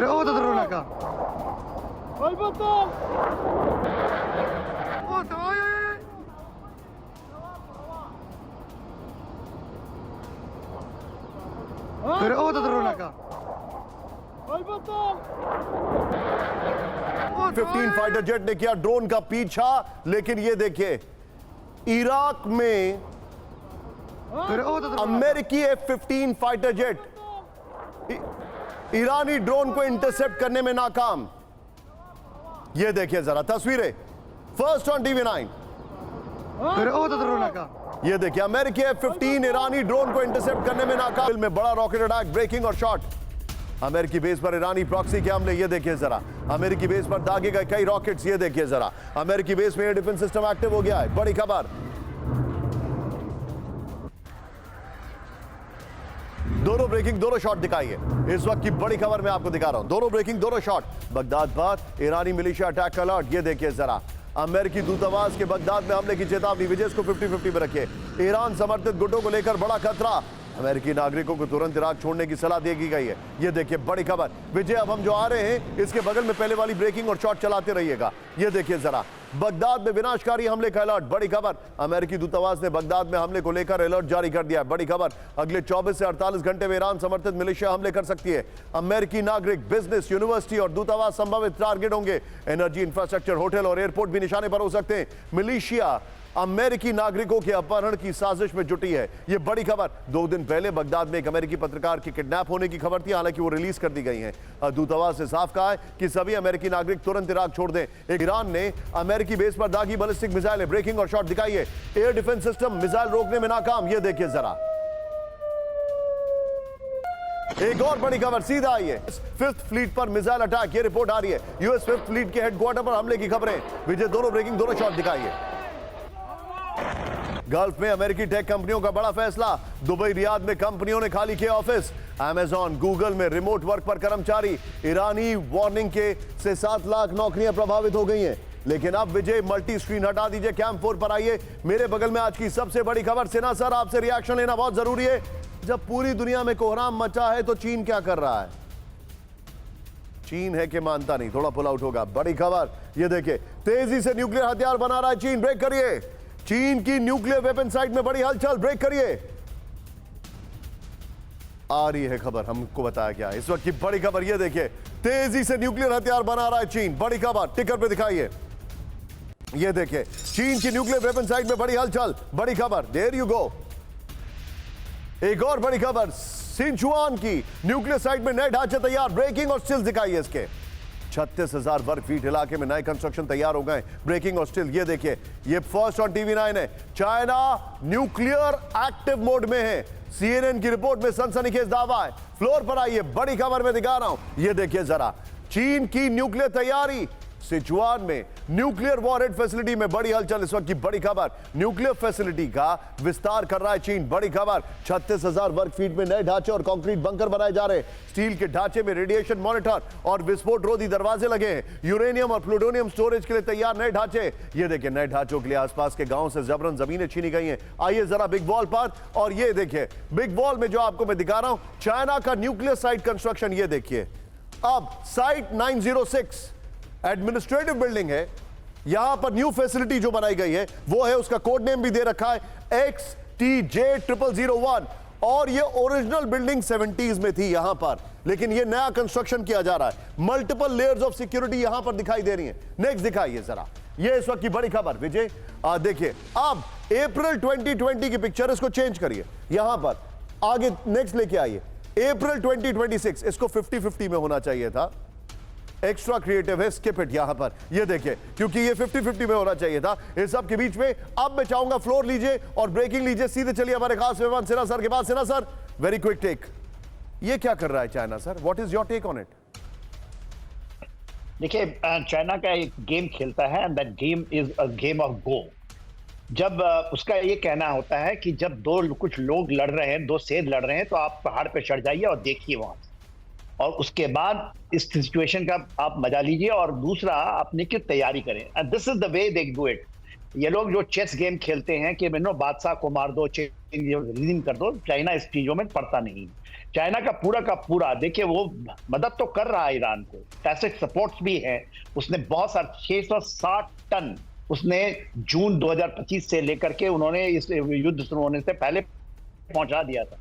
그래, 들어오니까. 얼버터. 나와요. 그래, 들어오니까. 얼버터. 15 fighter jet ने किया drone का पीछा, लेकिन ये देखिए इराक में 그래, 들어오니까. अमेरिकी F-15 फाइटर जेट ईरानी ड्रोन को इंटरसेप्ट करने में नाकाम। ये देखिए जरा तस्वीरें, फर्स्ट ऑन टीवी9। 그래, 들어오니까. ये देखिए अमेरिकी F-15 ईरानी ड्रोन को इंटरसेप्ट करने में नाकाम। में बड़ा रॉकेट अटैक, ब्रेकिंग और शॉट। अमेरिकी बेस पर ईरानी प्रॉक्सी के हमले, ये देखिए जरा अमेरिकी बेस पर दागे गए कई रॉकेट्स। ये देखिए जरा अमेरिकी बेस में एयर डिफेंस सिस्टम एक्टिव हो गया है। बड़ी खबर, दोनों ब्रेकिंग दोनों शॉट दिखाइए। इस वक्त की बड़ी खबर मैं आपको दिखा रहा हूं, दोनों ब्रेकिंग दोनों शॉट। बगदाद पर ईरानी मिलिशिया अटैक का अलर्ट। ये देखिए जरा अमेरिकी दूतावास के बगदाद में हमले की चेतावनी। विजय को 50-50 में रखिए। ईरान समर्थित गुटों को लेकर बड़ा खतरा। अमेरिकी नागरिकों को तुरंत इराक छोड़ने की सलाह दी गई है। ये देखिए बड़ी खबर। विजय, अब हम जो आ रहे हैं इसके बगल में पहले वाली ब्रेकिंग और शॉट चलाते रहिएगा। ये देखिए जरा बगदाद में विनाशकारी हमले का अलर्ट। बड़ी खबर, अमेरिकी दूतावास ने बगदाद में हमले को लेकर अलर्ट जारी कर दिया है। बड़ी खबर, अगले 24 से 48 घंटे में ईरान समर्थित मिलिशिया हमले कर सकती है। अमेरिकी नागरिक, बिजनेस, यूनिवर्सिटी और दूतावास संभावित टारगेट होंगे। एनर्जी, इंफ्रास्ट्रक्चर, होटल और एयरपोर्ट भी निशाने पर हो सकते हैं। मिलिशिया अमेरिकी नागरिकों के अपहरण की साजिश में जुटी है। यह बड़ी खबर। 2 दिन पहले बगदाद में एक अमेरिकी पत्रकार के किडनैप होने की खबर थी, हालांकि वो रिलीज कर दी गई हैं। दूतावास ने साफ कहा है कि सभी अमेरिकी नागरिक तुरंत इराक छोड़ दें। ईरान ने अमेरिकी बेस पर दागी बैलिस्टिक मिसाइलें, ब्रेकिंग और शॉट दिखाई है। एयर डिफेंस सिस्टम मिसाइल रोकने में नाकाम। यह देखिए जरा एक और बड़ी खबर सीधा आई है। 5th फ्लीट पर मिसाइल अटैक, ये रिपोर्ट आ रही है। यूएस 5th फ्लीट के हेडक्वार्टर पर हमले की खबरें। विजय, दोनों ब्रेकिंग दोनों शॉट दिखाइए। गल्फ में अमेरिकी टेक कंपनियों का बड़ा फैसला। दुबई, रियाद में कंपनियों ने खाली किए ऑफिस। अमेज़न, गूगल में रिमोट वर्क पर कर्मचारी। ईरानी वार्निंग के से 7 लाख नौकरियां प्रभावित हो गई हैं। लेकिन अब विजय मल्टी स्क्रीन हटा दीजिए, कैम 4 पर आइए। मेरे बगल में आज की सबसे बड़ी खबर। सिन्हा सर, आपसे रिएक्शन लेना बहुत जरूरी है। जब पूरी दुनिया में कोहराम मचा है तो चीन क्या कर रहा है? चीन है कि मानता नहीं, थोड़ा पुल आउट होगा। बड़ी खबर, ये देखिए तेजी से न्यूक्लियर हथियार बना रहा है चीन। ब्रेक करिए। चीन की न्यूक्लियर वेपन साइट में बड़ी हलचल, ब्रेक करिए। आ रही है खबर, हमको बताया गया। इस वक्त की बड़ी खबर, ये देखिए तेजी से न्यूक्लियर हथियार बना रहा है चीन। बड़ी खबर, टिकर पे दिखाइए। ये देखिए चीन की न्यूक्लियर वेपन साइट में बड़ी हलचल। बड़ी खबर, देयर यू गो। एक और बड़ी खबर, सिंचुआन की न्यूक्लियर साइट में नए ढांचे तैयार। ब्रेकिंग और स्टिल्स दिखाइए इसके। 36,000 वर्ग फीट इलाके में नए कंस्ट्रक्शन तैयार हो गए। ब्रेकिंग और स्टिल, ये देखिए ये फर्स्ट ऑन टीवी9 है। चाइना न्यूक्लियर एक्टिव मोड में है। CNN की रिपोर्ट में सनसनीखेज दावा है। फ्लोर पर आइए, बड़ी खबर में दिखा रहा हूं। ये देखिए जरा चीन की न्यूक्लियर तैयारी। सिचुआन में न्यूक्लियर वॉरहेड फैसिलिटी में बड़ी हलचल। इस वक्त की बड़ी खबर, न्यूक्लियर फैसिलिटी का विस्तार कर रहा है चीन। बड़ी खबर, 36,000 वर्ग फीट में नए ढांचे और कंक्रीट बंकर बनाए जा रहे हैं। स्टील के ढांचे में रेडिएशन मॉनिटर और विस्फोट रोधी दरवाजे लगे हैं। यूरेनियम और प्लूटोनियम स्टोरेज के लिए तैयार नए ढांचे। ये देखिए नए ढांचों के लिए आसपास के गांव से जबरन जमीनें छीनी गई हैं। आइए जरा बिग वॉल पर, और ये देखिए बिग वॉल में जो आपको मैं दिखा रहा हूं चाइना का न्यूक्लियर साइट कंस्ट्रक्शन। ये देखिए अब साइट 906 एडमिनिस्ट्रेटिव बिल्डिंग है। यहां पर न्यू फैसिलिटी जो बनाई गई है वो है, उसका कोड नेम भी दे रखा है XTJ0001। और ये ओरिजिनल बिल्डिंग 70s में थी यहां पर, लेकिन ये नया कंस्ट्रक्शन किया जा रहा है। मल्टीपल लेयर्स ऑफ सिक्योरिटी यहां पर दिखाई दे रही है। नेक्स्ट दिखाइए जरा, ये इस वक्त की बड़ी खबर। विजय देखिए अब अप्रैल 2020 की पिक्चर, इसको चेंज करिए यहां पर। आगे नेक्स्ट लेके आइए, अप्रैल 2026। इसको 50-50 में होना चाहिए था। एक्स्ट्रा क्रिएटिव है, स्किप इट यहां पर। ये देखिए क्योंकि ये 50-50 में होना चाहिए था। इस सब के बीच में अब मैं चाहूंगा फ्लोर लीजिए और ब्रेकिंग लीजिए। सीधे चलिए हमारे खास मेहमान सिन्हा सर के पास। Sinha sir, very quick take. ये क्या कर रहा है China sir? What is your take on it? देखिए चाइना का एक गेम खेलता है, and that game is a game of go. जब उसका ये कहना होता है कि जब कुछ लोग लड़ रहे हैं, 2 शेर लड़ रहे हैं, तो आप पहाड़ पे चढ़ जाइए और देखिए वहां से, और उसके बाद इस सिचुएशन का आप मजा लीजिए और दूसरा अपनी की तैयारी करें। And this is the way they do it. ये लोग जो चेस गेम खेलते हैं कि बादशाह को मार दो, चेन कर दो, चाइना इस चीजों में पड़ता नहीं। चाइना का पूरा देखिए, वो मदद तो कर रहा है ईरान को, टैक्टिक सपोर्ट्स भी है। उसने बहुत सारे 660 टन उसने जून 2025 से लेकर के उन्होंने इस युद्ध शुरू होने से पहले पहुंचा दिया था।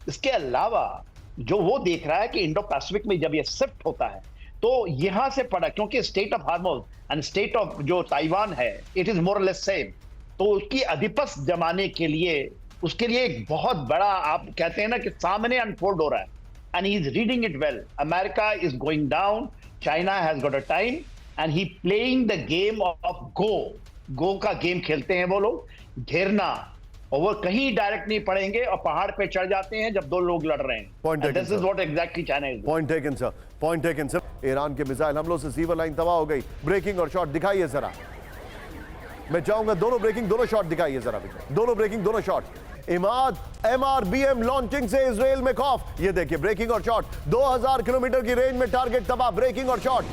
इसके अलावा जो वो देख रहा है कि इंडो पैसिफिक में जब ये शिफ्ट होता है तो यहां से पड़ा, क्योंकि state of हार्मोज and state of जो ताइवान है it is more less same, तो उसकी अधिपस्य जमाने के लिए उसके लिए एक बहुत बड़ा, आप कहते हैं ना कि सामने अनफोल्ड हो रहा है, and he is reading it well. America is going down, China has got a time and he playing the game of go का गेम खेलते हैं वो लोग, घेरना, और वो कहीं डायरेक्ट नहीं पड़ेंगे और पहाड़ पे चढ़ जाते हैं जब दो लोग लड़ रहे हैं। This is what exactly China is. Point taken sir, point taken sir. Iran के मिसाइल हमलों से सीवर लाइन तबाह हो गई। ब्रेकिंग और शॉट दिखाइए जरा, मैं चाहूंगा दोनों ब्रेकिंग दोनों शॉट दिखाइए जरा, दोनों ब्रेकिंग दोनों शॉट। इमाद MRBM लॉन्चिंग से इजराइल में खौफ। ये देखिए ब्रेकिंग और शॉट, 2000 किलोमीटर की रेंज में टारगेट तबाह, ब्रेकिंग और शॉट।